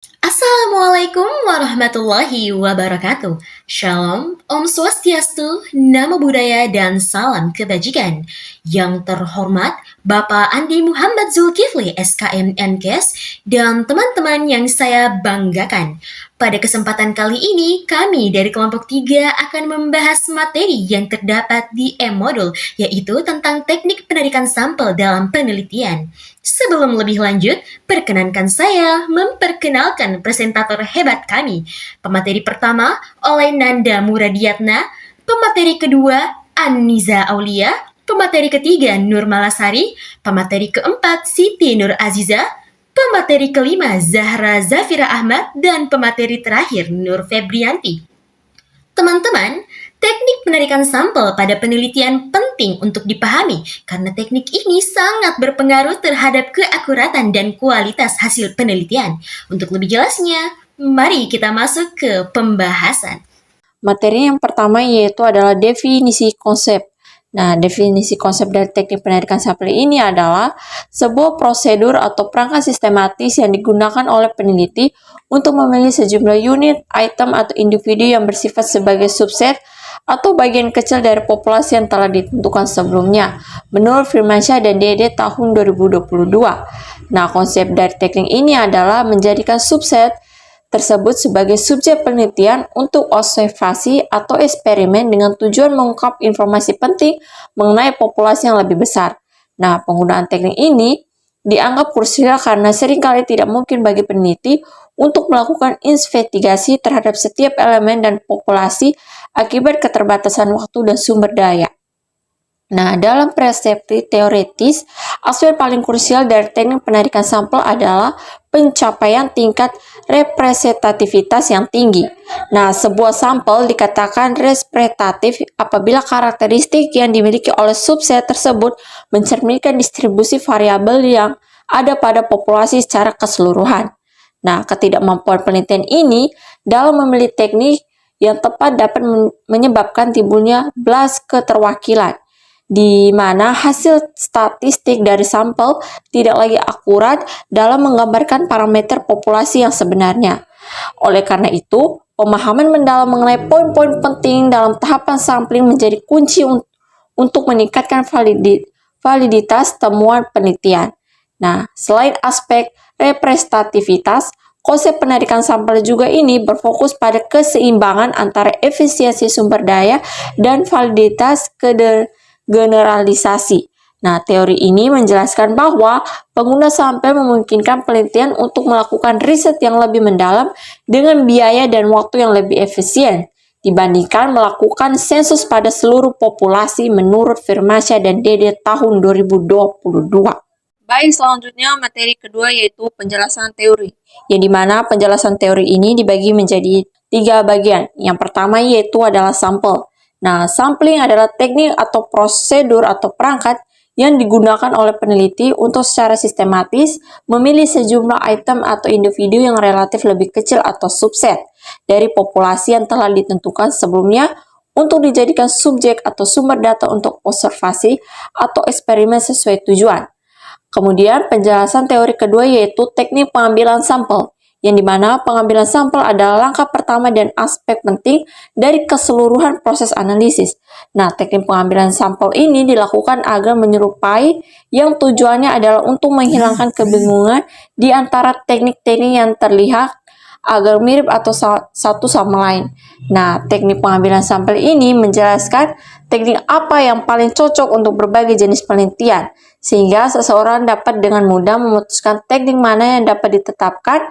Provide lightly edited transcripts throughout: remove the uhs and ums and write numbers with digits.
Assalamualaikum warahmatullahi wabarakatuh. Shalom, Om Swastiastu, Namo Buddhaya, dan salam kebajikan. Yang terhormat Bapak Andi Muhammad Zulkifli, SKM Nkes, dan teman-teman yang saya banggakan. Pada kesempatan kali ini, kami dari kelompok 3 akan membahas materi yang terdapat di E-Modul, yaitu tentang teknik penarikan sampel dalam penelitian. Sebelum lebih lanjut, perkenankan saya memperkenalkan presentator hebat kami. Pemateri pertama oleh Nanda Muradiatna, pemateri kedua Aniza Aulia, pemateri ketiga Nur Malasari, pemateri keempat Siti Nur Aziza, pemateri kelima Zahra Zafira Ahmad, dan pemateri terakhir Nur Febrianti. Teman-teman, teknik penarikan sampel pada penelitian penting untuk dipahami karena teknik ini sangat berpengaruh terhadap keakuratan dan kualitas hasil penelitian. Untuk lebih jelasnya, mari kita masuk ke pembahasan. Materi yang pertama yaitu adalah definisi konsep. Nah, definisi konsep dari teknik penarikan sampel ini adalah sebuah prosedur atau perangkat sistematis yang digunakan oleh peneliti untuk memilih sejumlah unit, item, atau individu yang bersifat sebagai subset atau bagian kecil dari populasi yang telah ditentukan sebelumnya, menurut Firmansyah dan Dede tahun 2022. Nah, konsep dari teknik ini adalah menjadikan subset tersebut sebagai subjek penelitian untuk observasi atau eksperimen dengan tujuan mengungkap informasi penting mengenai populasi yang lebih besar. Nah, penggunaan teknik ini dianggap krusial karena seringkali tidak mungkin bagi peneliti untuk melakukan investigasi terhadap setiap elemen dan populasi akibat keterbatasan waktu dan sumber daya. Nah, dalam persepsi teoritis, aspek paling krusial dari teknik penarikan sampel adalah pencapaian tingkat representativitas yang tinggi. Nah, sebuah sampel dikatakan representatif apabila karakteristik yang dimiliki oleh subset tersebut mencerminkan distribusi variabel yang ada pada populasi secara keseluruhan. Nah, ketidakmampuan penelitian ini dalam memilih teknik yang tepat dapat menyebabkan timbulnya bias keterwakilan, di mana hasil statistik dari sampel tidak lagi akurat dalam menggambarkan parameter populasi yang sebenarnya. Oleh karena itu, pemahaman mendalam mengenai poin-poin penting dalam tahapan sampling menjadi kunci untuk meningkatkan validitas temuan penelitian. Nah, selain aspek representativitas, konsep penarikan sampel juga ini berfokus pada keseimbangan antara efisiensi sumber daya dan validitas generalisasi. Nah, teori ini menjelaskan bahwa pengguna sampel memungkinkan penelitian untuk melakukan riset yang lebih mendalam dengan biaya dan waktu yang lebih efisien dibandingkan melakukan sensus pada seluruh populasi menurut Firmansyah dan Dede tahun 2022. Baik, selanjutnya materi kedua yaitu penjelasan teori, yang dimana penjelasan teori ini dibagi menjadi 3 bagian. Yang pertama yaitu adalah sampel. Nah, sampling adalah teknik atau prosedur atau perangkat yang digunakan oleh peneliti untuk secara sistematis memilih sejumlah item atau individu yang relatif lebih kecil atau subset dari populasi yang telah ditentukan sebelumnya untuk dijadikan subjek atau sumber data untuk observasi atau eksperimen sesuai tujuan. Kemudian penjelasan teori kedua yaitu teknik pengambilan sampel, yang dimana pengambilan sampel adalah langkah pertama dan aspek penting dari keseluruhan proses analisis. Nah, teknik pengambilan sampel ini dilakukan agar menyerupai yang tujuannya adalah untuk menghilangkan kebingungan di antara teknik-teknik yang terlihat agar mirip atau satu sama lain. Nah, teknik pengambilan sampel ini menjelaskan teknik apa yang paling cocok untuk berbagai jenis penelitian, sehingga seseorang dapat dengan mudah memutuskan teknik mana yang dapat ditetapkan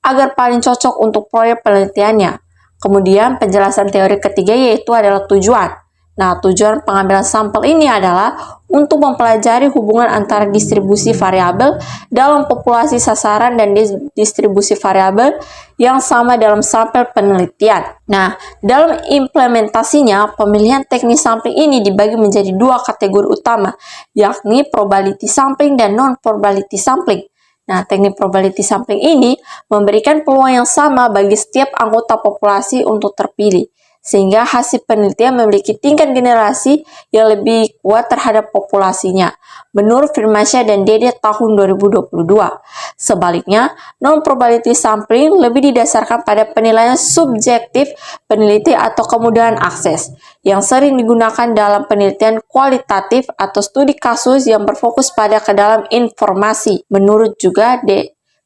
agar paling cocok untuk proyek penelitiannya. Kemudian penjelasan teori ketiga yaitu adalah tujuan. Nah, tujuan pengambilan sampel ini adalah untuk mempelajari hubungan antara distribusi variabel dalam populasi sasaran dan distribusi variabel yang sama dalam sampel penelitian. Nah, dalam implementasinya, pemilihan teknik sampling ini dibagi menjadi 2 kategori utama, yakni probability sampling dan non-probability sampling. Nah, teknik probability sampling ini memberikan peluang yang sama bagi setiap anggota populasi untuk terpilih, sehingga hasil penelitian memiliki tingkat generasi yang lebih kuat terhadap populasinya, menurut Firmansyah dan Dede tahun 2022. Sebaliknya, non-probability sampling lebih didasarkan pada penilaian subjektif peneliti atau kemudahan akses, yang sering digunakan dalam penelitian kualitatif atau studi kasus yang berfokus pada ke dalam informasi, menurut juga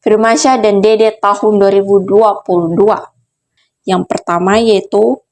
Firmansyah dan Dede tahun 2022. Yang pertama yaitu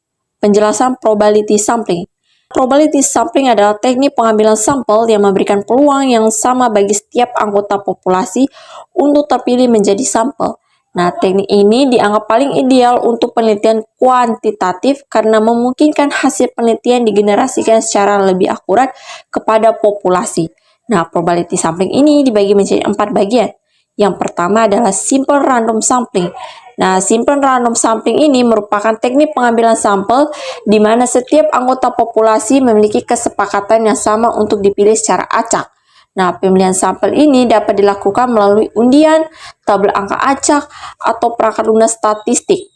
penjelasan probability sampling. Probability sampling adalah teknik pengambilan sampel yang memberikan peluang yang sama bagi setiap anggota populasi untuk terpilih menjadi sampel. Nah, teknik ini dianggap paling ideal untuk penelitian kuantitatif karena memungkinkan hasil penelitian digenerasikan secara lebih akurat kepada populasi. Nah, probability sampling ini dibagi menjadi 4 bagian. Yang pertama adalah simple random sampling. Nah, simple random sampling ini merupakan teknik pengambilan sampel di mana setiap anggota populasi memiliki kesepakatan yang sama untuk dipilih secara acak. Nah, pemilihan sampel ini dapat dilakukan melalui undian, tabel angka acak, atau perangkat lunas statistik.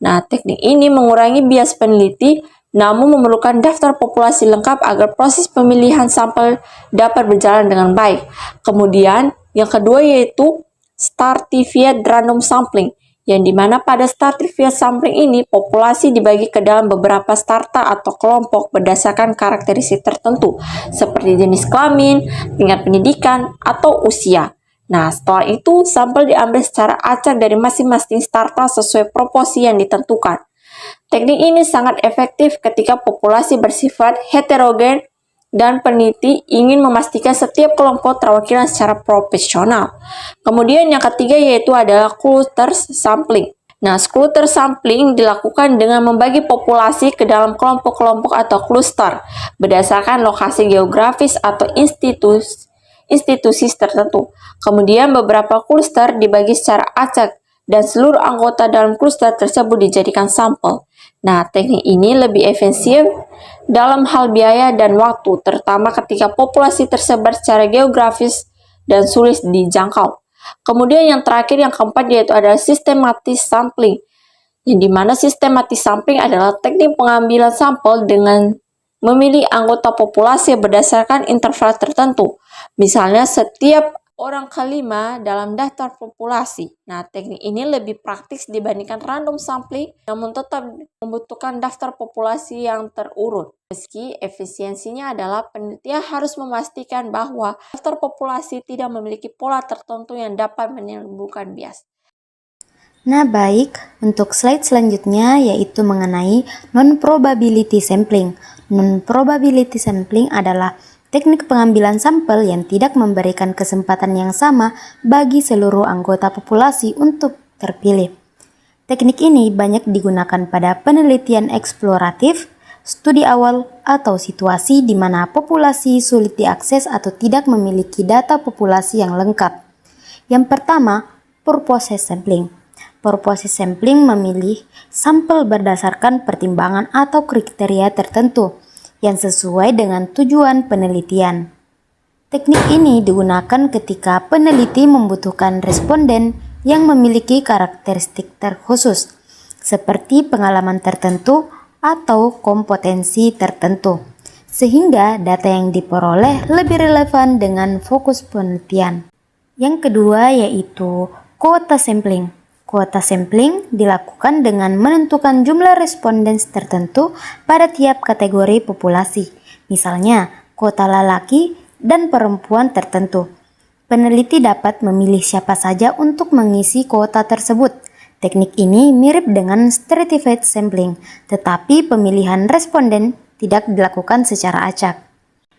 Nah, teknik ini mengurangi bias peneliti, namun memerlukan daftar populasi lengkap agar proses pemilihan sampel dapat berjalan dengan baik. Kemudian, yang kedua yaitu stratified random sampling, yang dimana pada stratified sampling ini populasi dibagi ke dalam beberapa strata atau kelompok berdasarkan karakteristik tertentu seperti jenis kelamin, tingkat pendidikan, atau usia. Nah, setelah itu sampel diambil secara acak dari masing-masing strata sesuai proporsi yang ditentukan. Teknik ini sangat efektif ketika populasi bersifat heterogen dan peneliti ingin memastikan setiap kelompok terwakilkan secara proporsional. Kemudian yang ketiga yaitu adalah cluster sampling. Nah, cluster sampling dilakukan dengan membagi populasi ke dalam kelompok-kelompok atau cluster berdasarkan lokasi geografis atau institusi tertentu. Kemudian beberapa cluster dibagi secara acak dan seluruh anggota dalam cluster tersebut dijadikan sampel. Nah, teknik ini lebih efisien dalam hal biaya dan waktu, terutama ketika populasi tersebar secara geografis dan sulit dijangkau. Kemudian yang terakhir, yang keempat, yaitu adalah systematic sampling, yang dimana systematic sampling adalah teknik pengambilan sampel dengan memilih anggota populasi berdasarkan interval tertentu. Misalnya setiap orang kelima dalam daftar populasi. Nah, teknik ini lebih praktis dibandingkan random sampling, namun tetap membutuhkan daftar populasi yang terurut. Meski efisiensinya adalah penelitian harus memastikan bahwa daftar populasi tidak memiliki pola tertentu yang dapat menimbulkan bias. Nah, baik, untuk slide selanjutnya yaitu mengenai non-probability sampling. Non-probability sampling adalah teknik pengambilan sampel yang tidak memberikan kesempatan yang sama bagi seluruh anggota populasi untuk terpilih. Teknik ini banyak digunakan pada penelitian eksploratif, studi awal, atau situasi di mana populasi sulit diakses atau tidak memiliki data populasi yang lengkap. Yang pertama, purpose sampling. Purpose sampling memilih sampel berdasarkan pertimbangan atau kriteria tertentu yang sesuai dengan tujuan penelitian. Teknik ini digunakan ketika peneliti membutuhkan responden yang memiliki karakteristik terkhusus, seperti pengalaman tertentu atau kompetensi tertentu, sehingga data yang diperoleh lebih relevan dengan fokus penelitian. Yang kedua yaitu quota sampling. Quota sampling dilakukan dengan menentukan jumlah responden tertentu pada tiap kategori populasi, misalnya kuota lelaki dan perempuan tertentu. Peneliti dapat memilih siapa saja untuk mengisi kuota tersebut. Teknik ini mirip dengan stratified sampling, tetapi pemilihan responden tidak dilakukan secara acak.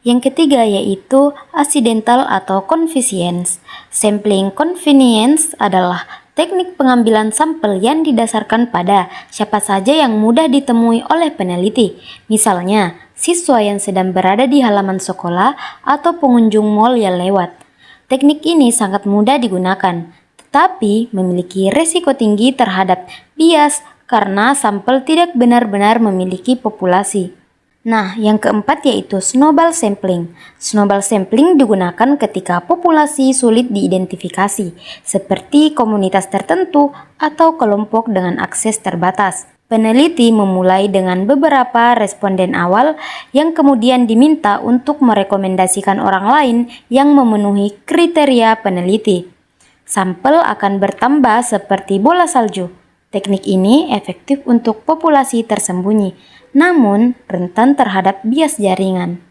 Yang ketiga yaitu accidental atau convenience. Sampling convenience adalah teknik pengambilan sampel yang didasarkan pada siapa saja yang mudah ditemui oleh peneliti, misalnya siswa yang sedang berada di halaman sekolah atau pengunjung mal yang lewat. Teknik ini sangat mudah digunakan, tetapi memiliki risiko tinggi terhadap bias karena sampel tidak benar-benar memiliki populasi. Nah, yang keempat yaitu snowball sampling. Snowball sampling digunakan ketika populasi sulit diidentifikasi, seperti komunitas tertentu atau kelompok dengan akses terbatas. Peneliti memulai dengan beberapa responden awal yang kemudian diminta untuk merekomendasikan orang lain yang memenuhi kriteria peneliti. Sampel akan bertambah seperti bola salju. Teknik ini efektif untuk populasi tersembunyi, namun rentan terhadap bias jaringan.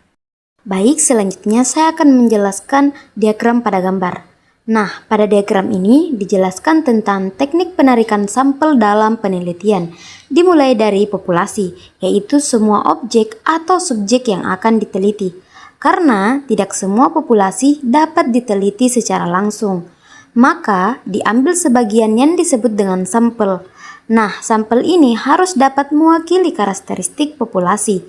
Baik, selanjutnya saya akan menjelaskan diagram pada gambar. Nah, pada diagram ini dijelaskan tentang teknik penarikan sampel dalam penelitian, dimulai dari populasi, yaitu semua objek atau subjek yang akan diteliti. Karena tidak semua populasi dapat diteliti secara langsung, maka diambil sebagian yang disebut dengan sampel. Nah, sampel ini harus dapat mewakili karakteristik populasi.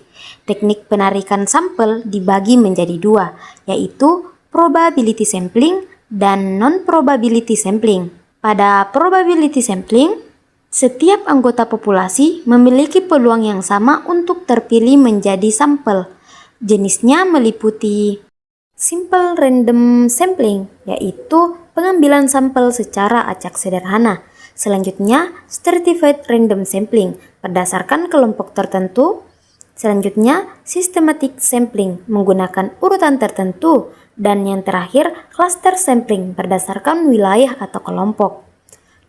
Teknik penarikan sampel dibagi menjadi dua, yaitu probability sampling dan non-probability sampling. Pada probability sampling, setiap anggota populasi memiliki peluang yang sama untuk terpilih menjadi sampel. Jenisnya meliputi simple random sampling, yaitu pengambilan sampel secara acak sederhana. Selanjutnya, stratified random sampling berdasarkan kelompok tertentu. Selanjutnya, systematic sampling menggunakan urutan tertentu. Dan yang terakhir, cluster sampling berdasarkan wilayah atau kelompok.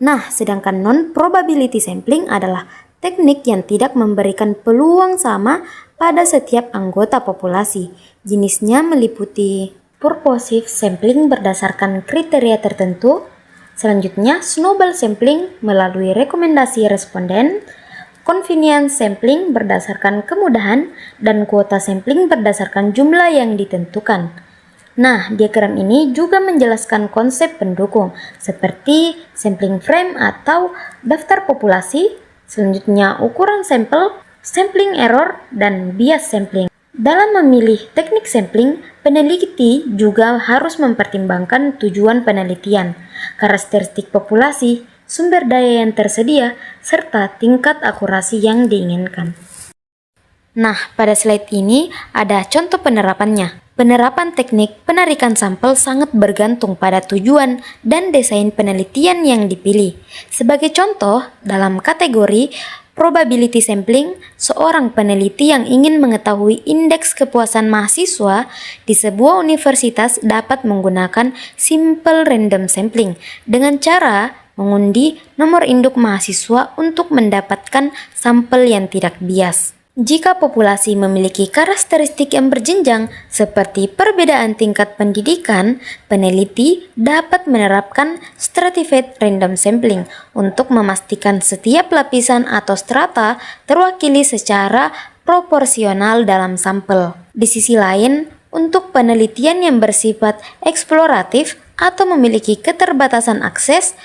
Nah, sedangkan non-probability sampling adalah teknik yang tidak memberikan peluang sama pada setiap anggota populasi. Jenisnya meliputi purposive sampling berdasarkan kriteria tertentu. Selanjutnya, snowball sampling melalui rekomendasi responden, convenience sampling berdasarkan kemudahan, dan kuota sampling berdasarkan jumlah yang ditentukan. Nah, diagram ini juga menjelaskan konsep pendukung, seperti sampling frame atau daftar populasi, selanjutnya ukuran sampel, sampling error, dan bias sampling. Dalam memilih teknik sampling, peneliti juga harus mempertimbangkan tujuan penelitian, karakteristik populasi, sumber daya yang tersedia, serta tingkat akurasi yang diinginkan. Nah, pada slide ini ada contoh penerapannya. Penerapan teknik penarikan sampel sangat bergantung pada tujuan dan desain penelitian yang dipilih. Sebagai contoh, dalam kategori probability sampling, seorang peneliti yang ingin mengetahui indeks kepuasan mahasiswa di sebuah universitas dapat menggunakan simple random sampling dengan cara mengundi nomor induk mahasiswa untuk mendapatkan sampel yang tidak bias. Jika populasi memiliki karakteristik yang berjenjang seperti perbedaan tingkat pendidikan, peneliti dapat menerapkan stratified random sampling untuk memastikan setiap lapisan atau strata terwakili secara proporsional dalam sampel. Di sisi lain, untuk penelitian yang bersifat eksploratif atau memiliki keterbatasan akses,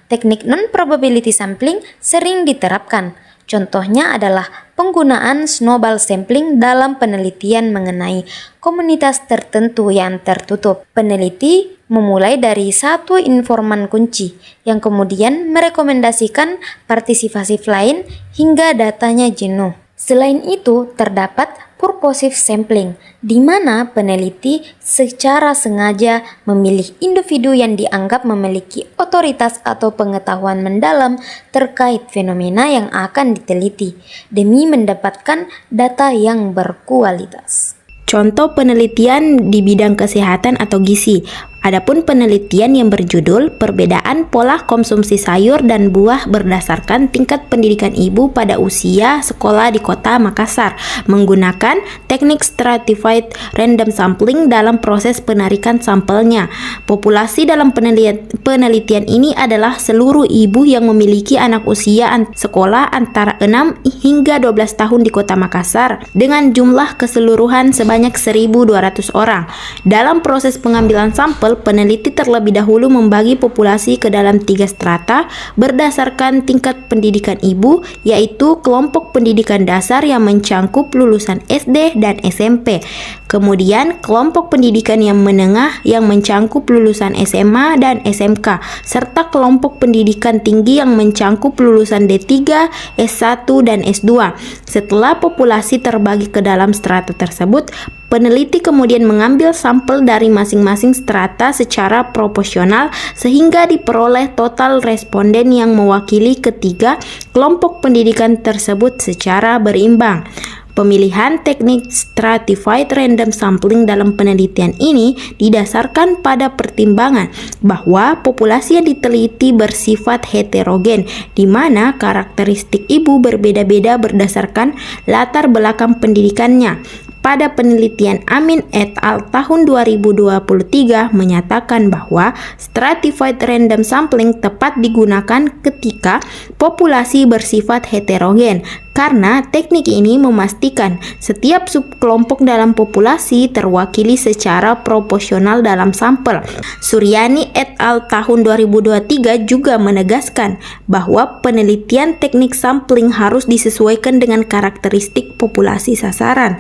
teknik non-probability sampling sering diterapkan. Contohnya adalah penggunaan snowball sampling dalam penelitian mengenai komunitas tertentu yang tertutup. Peneliti memulai dari satu informan kunci yang kemudian merekomendasikan partisipasi lain hingga datanya jenuh. Selain itu, terdapat purposive sampling, di mana peneliti secara sengaja memilih individu yang dianggap memiliki otoritas atau pengetahuan mendalam terkait fenomena yang akan diteliti, demi mendapatkan data yang berkualitas. Contoh penelitian di bidang kesehatan atau gizi. Adapun penelitian yang berjudul Perbedaan Pola Konsumsi Sayur dan Buah Berdasarkan Tingkat Pendidikan Ibu pada Usia Sekolah di Kota Makassar menggunakan teknik stratified random sampling dalam proses penarikan sampelnya. Populasi dalam penelitian ini adalah seluruh ibu yang memiliki anak usia sekolah antara 6 hingga 12 tahun di Kota Makassar dengan jumlah keseluruhan sebanyak 1.200 orang. Dalam proses pengambilan sampel, sampel, peneliti terlebih dahulu membagi populasi ke dalam 3 strata berdasarkan tingkat pendidikan ibu, yaitu kelompok pendidikan dasar yang mencangkup lulusan SD dan SMP. Kemudian kelompok pendidikan yang menengah yang mencangkup lulusan SMA dan SMK, serta kelompok pendidikan tinggi yang mencangkup lulusan D3, S1, dan S2. Setelah populasi terbagi ke dalam strata tersebut, peneliti kemudian mengambil sampel dari masing-masing strata secara proporsional sehingga diperoleh total responden yang mewakili ketiga kelompok pendidikan tersebut secara berimbang. Pemilihan teknik stratified random sampling dalam penelitian ini didasarkan pada pertimbangan bahwa populasi yang diteliti bersifat heterogen, di mana karakteristik ibu berbeda-beda berdasarkan latar belakang pendidikannya. Pada penelitian Amin et al. Tahun 2023 menyatakan bahwa stratified random sampling tepat digunakan ketika populasi bersifat heterogen, karena teknik ini memastikan setiap subkelompok dalam populasi terwakili secara proporsional dalam sampel. Suryani et al. Tahun 2023 juga menegaskan bahwa penelitian teknik sampling harus disesuaikan dengan karakteristik populasi sasaran,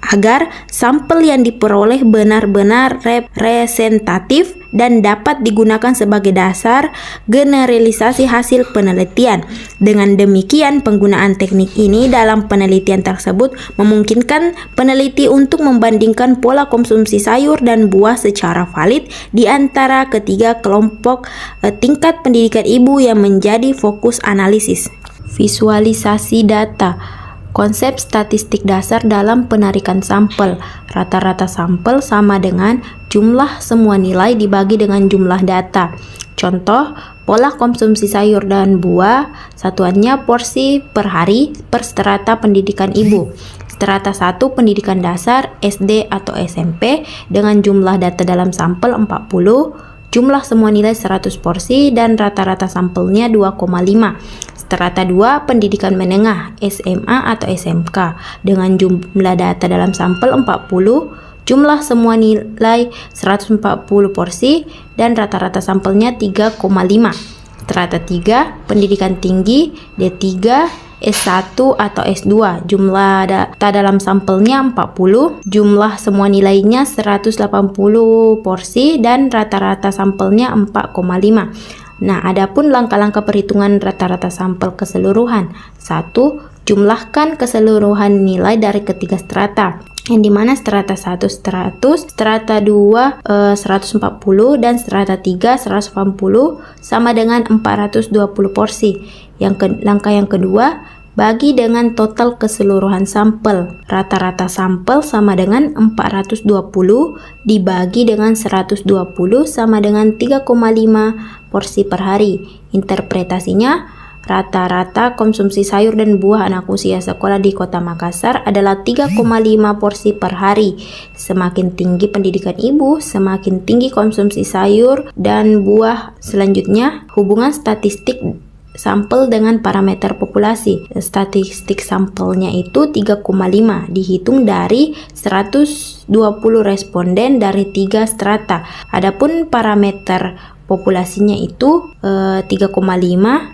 agar sampel yang diperoleh benar-benar representatif dan dapat digunakan sebagai dasar generalisasi hasil penelitian. Dengan demikian, penggunaan teknik ini dalam penelitian tersebut memungkinkan peneliti untuk membandingkan pola konsumsi sayur dan buah secara valid di antara ketiga kelompok tingkat pendidikan ibu yang menjadi fokus analisis. Visualisasi data. Konsep statistik dasar dalam penarikan sampel. Rata-rata sampel sama dengan jumlah semua nilai dibagi dengan jumlah data. Contoh, pola konsumsi sayur dan buah, satuannya porsi per hari per strata pendidikan ibu. Strata 1 pendidikan dasar, SD atau SMP dengan jumlah data dalam sampel 40, jumlah semua nilai 100 porsi dan rata-rata sampelnya 2,5. Strata 2 pendidikan menengah, SMA atau SMK dengan jumlah data dalam sampel 40, jumlah semua nilai 140 porsi dan rata-rata sampelnya 3,5. Strata 3 pendidikan tinggi, D3, S1 atau S2, jumlah data dalam sampelnya 40, jumlah semua nilainya 180 porsi dan rata-rata sampelnya 4,5. Nah, adapun langkah-langkah perhitungan rata-rata sampel keseluruhan. 1. Jumlahkan keseluruhan nilai dari ketiga strata, yang dimana strata 1 100, strata 2 140, dan strata 3 180 sama dengan 420 porsi. Langkah yang kedua, bagi dengan total keseluruhan sampel. Rata-rata sampel sama dengan 420 dibagi dengan 120 sama dengan 3,5 porsi per hari. Interpretasinya, rata-rata konsumsi sayur dan buah anak usia sekolah di Kota Makassar adalah 3,5 porsi per hari. Semakin tinggi pendidikan ibu, semakin tinggi konsumsi sayur dan buah. Selanjutnya, hubungan statistik sampel dengan parameter populasi. Statistik sampelnya itu 3,5 dihitung dari 120 responden dari 3 strata. Adapun parameter populasinya itu 3,5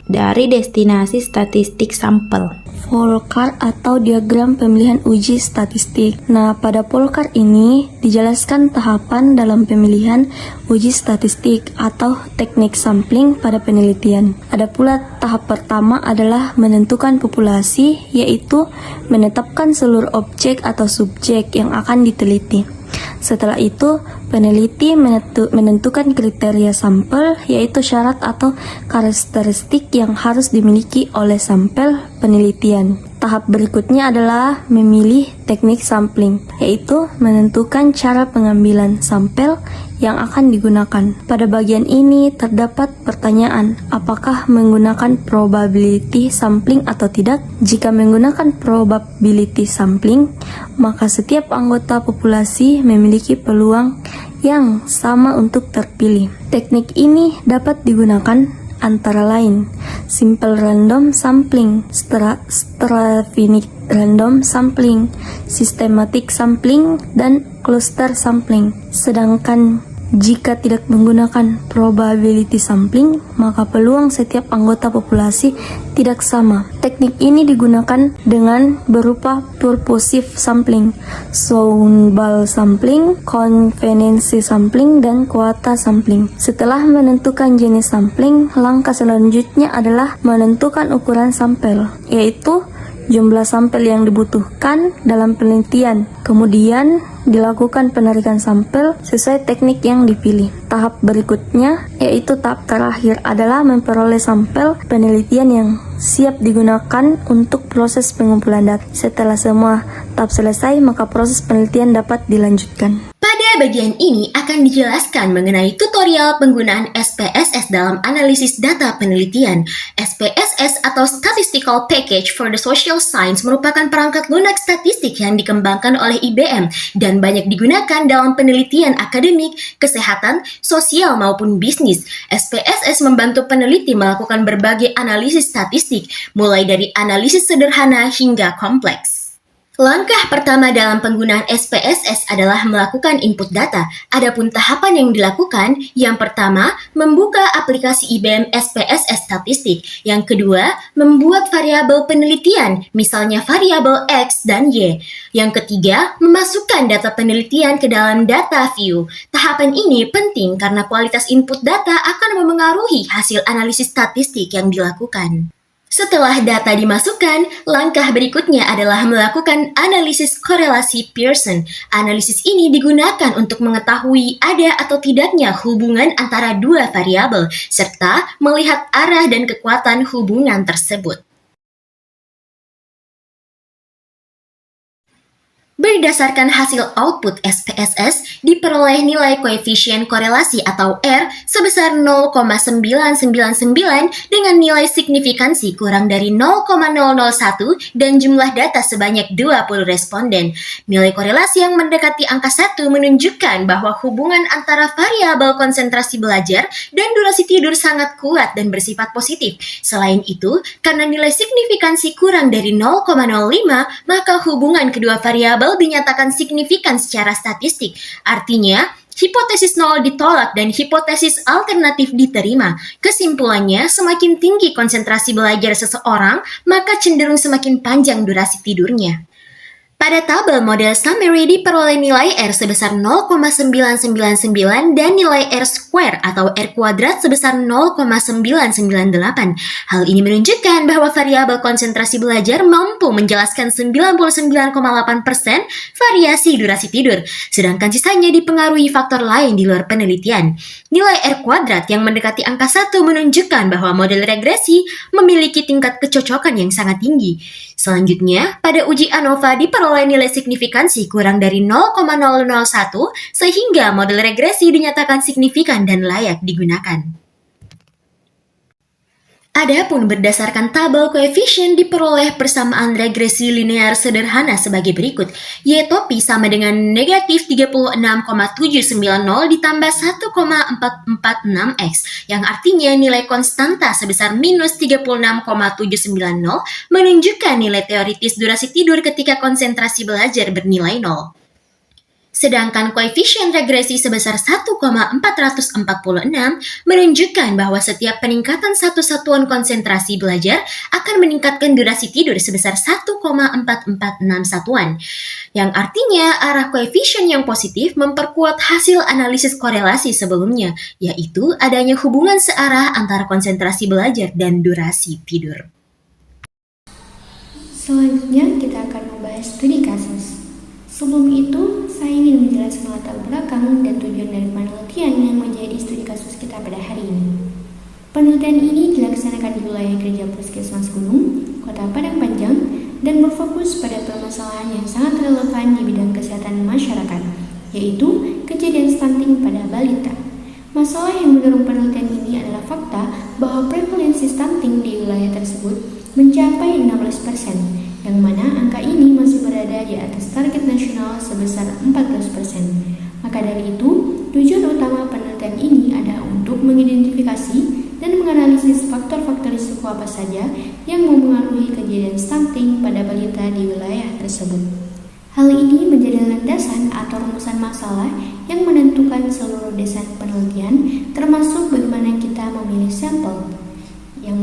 dari destinasi statistik sampel. Flowchart atau diagram pemilihan uji statistik. Nah, pada flowchart ini dijelaskan tahapan dalam pemilihan uji statistik atau teknik sampling pada penelitian. Ada pula tahap pertama adalah menentukan populasi, yaitu menetapkan seluruh objek atau subjek yang akan diteliti. Setelah itu, peneliti menentukan kriteria sampel, yaitu syarat atau karakteristik yang harus dimiliki oleh sampel penelitian. Tahap berikutnya adalah memilih teknik sampling, yaitu menentukan cara pengambilan sampel yang akan digunakan. Pada bagian ini terdapat pertanyaan, apakah menggunakan probability sampling atau tidak? Jika menggunakan probability sampling, maka setiap anggota populasi memiliki peluang yang sama untuk terpilih. Teknik ini dapat digunakan antara lain simple random sampling, stratified random sampling, systematic sampling, dan cluster sampling. Sedangkan Jika tidak menggunakan probability sampling, maka peluang setiap anggota populasi tidak sama. Teknik ini digunakan dengan berupa purposive sampling, Soundball sampling, konvensi sampling, dan kuota sampling. Setelah menentukan jenis sampling, langkah selanjutnya adalah menentukan ukuran sampel, yaitu jumlah sampel yang dibutuhkan dalam penelitian. Kemudian dilakukan penarikan sampel sesuai teknik yang dipilih. Tahap berikutnya, yaitu tahap terakhir, adalah memperoleh sampel penelitian yang siap digunakan untuk proses pengumpulan data. Setelah semua tahap selesai, maka proses penelitian dapat dilanjutkan. Pada bagian ini akan dijelaskan mengenai tutorial penggunaan SPSS dalam analisis data penelitian. SPSS atau Statistical Package for the Social Science merupakan perangkat lunak statistik yang dikembangkan oleh IBM dan banyak digunakan dalam penelitian akademik, kesehatan, sosial maupun bisnis. SPSS membantu peneliti melakukan berbagai analisis statistik, mulai dari analisis sederhana hingga kompleks. Langkah pertama dalam penggunaan SPSS adalah melakukan input data. Adapun tahapan yang dilakukan, yang pertama, membuka aplikasi IBM SPSS Statistik. Yang kedua, membuat variabel penelitian, misalnya variabel X dan Y. Yang ketiga, memasukkan data penelitian ke dalam data view. Tahapan ini penting karena kualitas input data akan memengaruhi hasil analisis statistik yang dilakukan. Setelah data dimasukkan, langkah berikutnya adalah melakukan analisis korelasi Pearson. Analisis ini digunakan untuk mengetahui ada atau tidaknya hubungan antara dua variabel, serta melihat arah dan kekuatan hubungan tersebut. Berdasarkan hasil output SPSS, diperoleh nilai koefisien korelasi atau R sebesar 0,999 dengan nilai signifikansi kurang dari 0,001 dan jumlah data sebanyak 20 responden. Nilai korelasi yang mendekati angka 1 menunjukkan bahwa hubungan antara variabel konsentrasi belajar dan durasi tidur sangat kuat dan bersifat positif. Selain itu, karena nilai signifikansi kurang dari 0,05, maka hubungan kedua variabel dinyatakan signifikan secara statistik. Artinya, hipotesis 0 ditolak dan hipotesis alternatif diterima. Kesimpulannya, semakin tinggi konsentrasi belajar seseorang, maka cenderung semakin panjang durasi tidurnya. Pada tabel model summary diperoleh nilai R sebesar 0,999 dan nilai R square atau R kuadrat sebesar 0,998. Hal ini menunjukkan bahwa variabel konsentrasi belajar mampu menjelaskan 99,8% variasi durasi tidur, sedangkan sisanya dipengaruhi faktor lain di luar penelitian. Nilai R kuadrat yang mendekati angka 1 menunjukkan bahwa model regresi memiliki tingkat kecocokan yang sangat tinggi. Selanjutnya, pada uji ANOVA diperoleh nilai signifikansi kurang dari 0,001 sehingga model regresi dinyatakan signifikan dan layak digunakan. Adapun berdasarkan tabel koefisien diperoleh persamaan regresi linear sederhana sebagai berikut. Y topi sama dengan negatif 36,790 ditambah 1,446X, yang artinya nilai konstanta sebesar minus 36,790 menunjukkan nilai teoritis durasi tidur ketika konsentrasi belajar bernilai 0. Sedangkan koefisien regresi sebesar 1,446 menunjukkan bahwa setiap peningkatan satu satuan konsentrasi belajar akan meningkatkan durasi tidur sebesar 1,446 satuan. Yang artinya arah koefisien yang positif memperkuat hasil analisis korelasi sebelumnya, yaitu adanya hubungan searah antara konsentrasi belajar dan durasi tidur. Selanjutnya kita akan membahas studi kasus. Sebelum itu, saya ingin menjelaskan latar belakang dan tujuan dari penelitian yang menjadi studi kasus kita pada hari ini. Penelitian ini dilaksanakan di wilayah Gereja Puskesmas Gunung, Kota Padang Panjang, dan berfokus pada permasalahan yang sangat relevan di bidang kesehatan masyarakat, yaitu kejadian stunting pada balita. Masalah yang mendorong penelitian ini adalah fakta bahwa prevalensi stunting di wilayah tersebut mencapai 16%, yang mana angka ini masih berada di atas target nasional sebesar 14%. Maka dari itu, tujuan utama penelitian ini adalah untuk mengidentifikasi dan menganalisis faktor-faktor risiko apa saja yang mempengaruhi kejadian stunting pada balita di wilayah tersebut. Hal ini menjadi landasan atau rumusan masalah yang menentukan seluruh desain penelitian, termasuk bagaimana kita memilih sampel, yang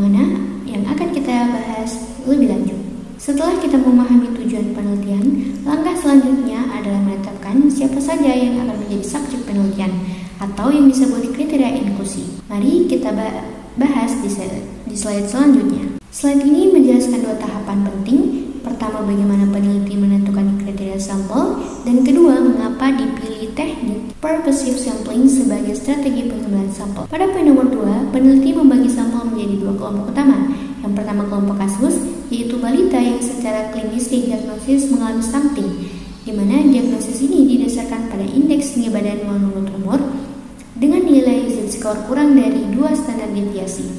akan kita bahas lebih lanjut. Setelah kita memahami tujuan penelitian, langkah selanjutnya adalah menetapkan siapa saja yang akan menjadi subjek penelitian atau yang disebut kriteria inklusi. Mari kita bahas di slide selanjutnya. Slide ini menjelaskan dua tahapan penting. Pertama, bagaimana peneliti menentukan kriteria sampel, dan kedua, mengapa dipilih teknik purposive sampling sebagai strategi pengambilan sampel. Pada poin nomor 2, peneliti membagi sampel menjadi dua kelompok utama. Yang pertama, kelompok kasus, yaitu balita yang secara klinis didiagnosis mengalami stunting, di mana diagnosis ini didasarkan pada indeks tinggi badan menurut umur dengan nilai Z-score kurang dari 2 standar deviasi,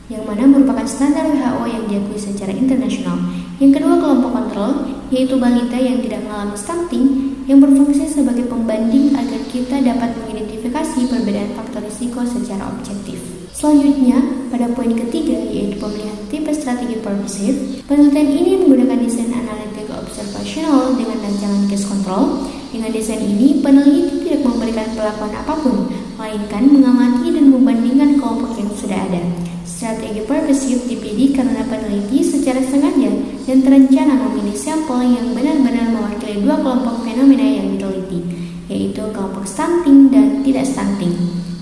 yang mana merupakan standar WHO yang diakui secara internasional. Yang kedua, kelompok kontrol, yaitu balita yang tidak mengalami stunting, yang berfungsi sebagai pembanding agar kita dapat mengidentifikasi perbedaan faktor risiko secara objektif. Selanjutnya, pada poin ketiga, yaitu pemilihan tipe strategi purposive, penelitian ini menggunakan desain analitik observasional dengan rancangan case control. Dengan desain ini, peneliti tidak memberikan perlakuan apapun, melainkan mengamati dan membandingkan kelompok yang sudah ada. Strategi purposive dipilih karena peneliti secara sengaja dan terencana memilih sampel yang benar-benar mewakili dua kelompok fenomena yang diteliti, yaitu kelompok stunting dan tidak stunting.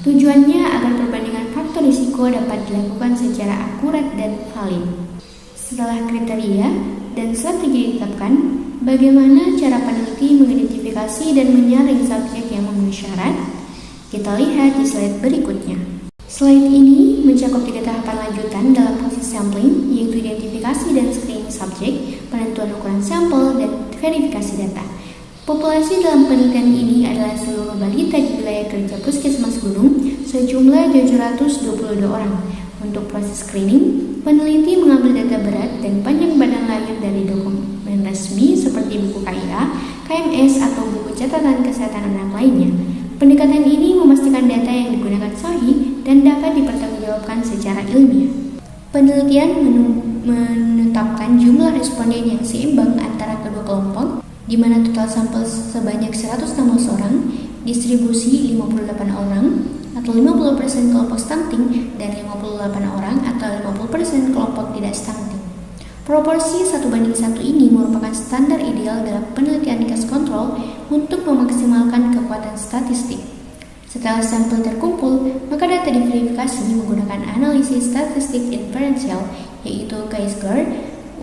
Tujuannya agar perbandingan faktor risiko dapat dilakukan secara akurat dan valid. Setelah kriteria dan strategi ditetapkan, bagaimana cara peneliti mengidentifikasi dan menyaring subjek yang memenuhi syarat? Kita lihat di slide berikutnya. Slide ini mencakup 3 tahapan lanjutan dalam proses sampling, yaitu identifikasi dan screening subjek, penentuan ukuran sampel, dan verifikasi data. Populasi dalam penelitian ini adalah seluruh balita di wilayah kerja Puskesmas Gunung, sejumlah 722 orang. Untuk proses screening, peneliti mengambil data berat dan panjang badan lahir dari dokumen resmi seperti buku KIA, KMS, atau buku catatan kesehatan anak lainnya. Pendekatan ini memastikan data yang digunakan sahih dan dapat dipertanggungjawabkan secara ilmiah. Penelitian menetapkan jumlah responden yang seimbang antara kedua kelompok, di mana total sampel sebanyak 116 orang, distribusi 58 orang, atau 50% kelompok stunting, dan 58 orang atau 50% kelompok tidak stunting. Proporsi 1:1 ini merupakan standar ideal dalam penelitian case control untuk memaksimalkan kekuatan statistik. Setelah sampel terkumpul, maka data diverifikasi menggunakan analisis statistik inferensial, yaitu Geiger,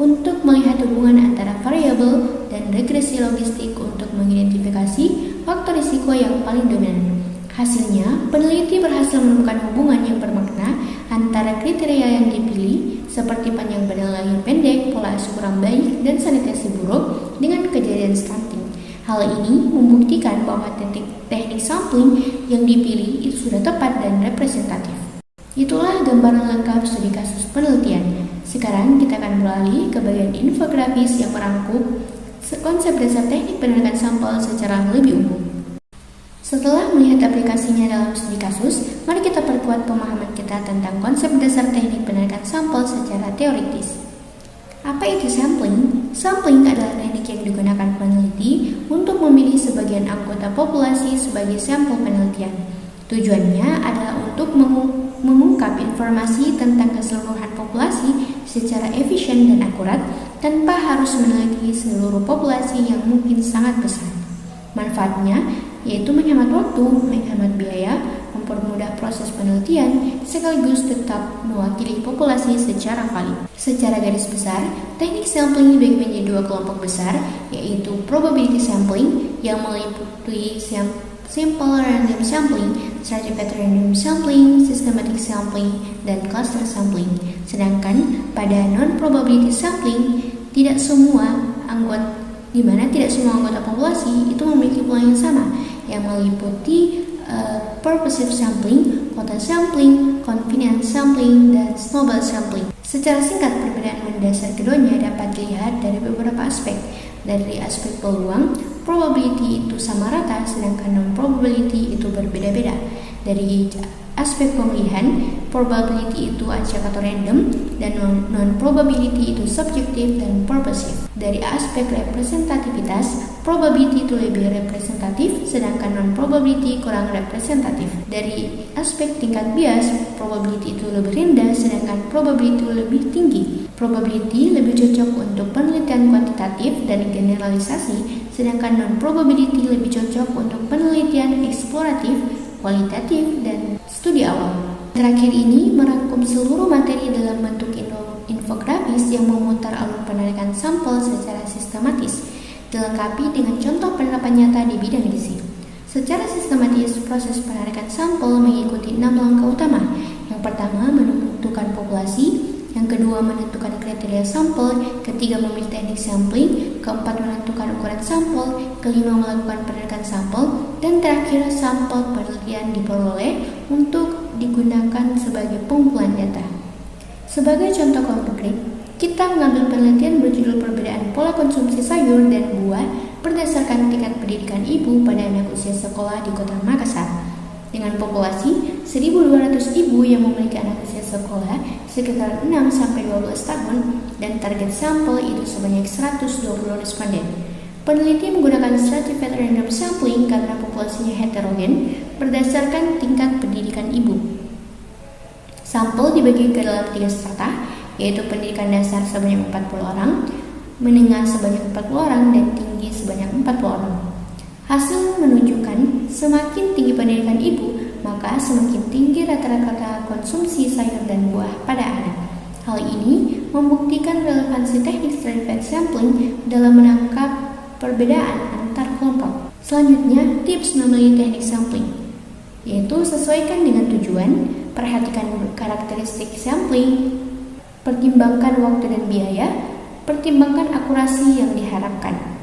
untuk melihat hubungan antara variabel dan regresi logistik untuk mengidentifikasi faktor risiko yang paling dominan. Hasilnya, peneliti berhasil menemukan hubungan yang bermakna antara kriteria yang dipilih, seperti panjang badan lahir pendek, pola asuh kurang baik, dan sanitasi buruk dengan kejadian stunting. Hal ini membuktikan bahwa teknik sampling yang dipilih itu sudah tepat dan representatif. Itulah gambaran lengkap studi kasus penelitian. Sekarang kita akan beralih ke bagian infografis yang merangkum konsep dasar teknik penelitian sampel secara lebih umum. Setelah melihat aplikasinya dalam studi kasus, mari kita perkuat pemahaman kita tentang konsep dasar teknik penelitian sampel secara teoritis. Apa itu sampling? Sampling adalah teknik yang digunakan peneliti untuk memilih sebagian anggota populasi sebagai sampel penelitian. Tujuannya adalah untuk mengungkap informasi tentang keseluruhan populasi secara efisien dan akurat tanpa harus meneliti seluruh populasi yang mungkin sangat besar. Manfaatnya yaitu menghemat waktu, menghemat biaya, mempermudah proses penelitian, sekaligus tetap mewakili populasi secara valid. Secara garis besar, teknik sampling dibagi menjadi 2 kelompok besar, yaitu probability sampling yang meliputi simple random sampling, stratified random sampling, systematic sampling, dan cluster sampling. Sedangkan pada non-probability sampling, tidak semua anggota populasi itu memiliki pola yang sama, yang meliputi purposive sampling, quota sampling, convenience sampling, dan snowball sampling. Secara singkat, perbedaan mendasar keduanya dapat dilihat dari beberapa aspek. Dari aspek peluang, probability itu sama rata, sedangkan non-probability itu berbeda-beda. Dari aspek pemilihan, probability itu acak atau random, dan non-probability itu subjektif dan purposive. Dari aspek representativitas, probability itu lebih representatif, sedangkan non-probability kurang representatif. Dari aspek tingkat bias, probability itu lebih rendah, sedangkan probability itu lebih tinggi. Probability lebih cocok untuk penelitian kuantitatif dan generalisasi, sedangkan non-probability lebih cocok untuk penelitian eksploratif, kualitatif, dan studi awal. Terakhir ini merangkum seluruh materi dalam bentuk infografis yang memutar alur penarikan sampel secara sistematis, dilengkapi dengan contoh penerapan nyata di bidang gizi. Secara sistematis, proses penarikan sampel mengikuti 6 langkah utama. Yang pertama, menentukan populasi. Yang kedua, menentukan kriteria sampel. Ketiga, memilih teknik sampling. Keempat, menentukan ukuran sampel. Kelima, melakukan penarikan sampel. Dan terakhir, sampel penelitian diperoleh untuk digunakan sebagai pengumpulan data. Sebagai contoh konkret, kita mengambil penelitian berjudul perbedaan pola konsumsi sayur dan buah berdasarkan tingkat pendidikan ibu pada anak usia sekolah di Kota Makassar. Dengan populasi 1.200 ibu yang memiliki anak usia sekolah sekitar 6-12 tahun dan target sampel itu sebanyak 120 responden. Peneliti menggunakan stratified random sampling karena populasinya heterogen berdasarkan tingkat pendidikan ibu. Sampel dibagi ke dalam 3 strata, yaitu pendidikan dasar sebanyak 40 orang, menengah sebanyak 40 orang, dan tinggi sebanyak 40 orang. Hasil menunjukkan semakin tinggi pendidikan ibu, maka semakin tinggi rata-rata konsumsi sayur dan buah pada anak. Hal ini membuktikan relevansi teknik stratified sampling dalam menangkap perbedaan antar kelompok. Selanjutnya, tips memilih teknik sampling, yaitu sesuaikan dengan tujuan, perhatikan karakteristik sampling, pertimbangkan waktu dan biaya, pertimbangkan akurasi yang diharapkan.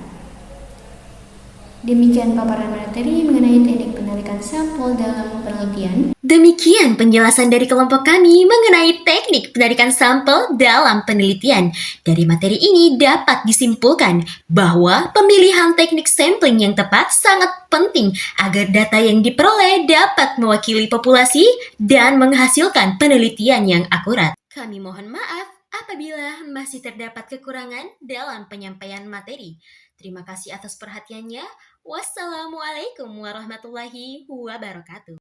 Demikian paparan materi mengenai teknik penarikan sampel dalam penelitian. Demikian penjelasan dari kelompok kami mengenai teknik penarikan sampel dalam penelitian. Dari materi ini dapat disimpulkan bahwa pemilihan teknik sampling yang tepat sangat penting agar data yang diperoleh dapat mewakili populasi dan menghasilkan penelitian yang akurat. Kami mohon maaf apabila masih terdapat kekurangan dalam penyampaian materi. Terima kasih atas perhatiannya. Wassalamualaikum warahmatullahi wabarakatuh.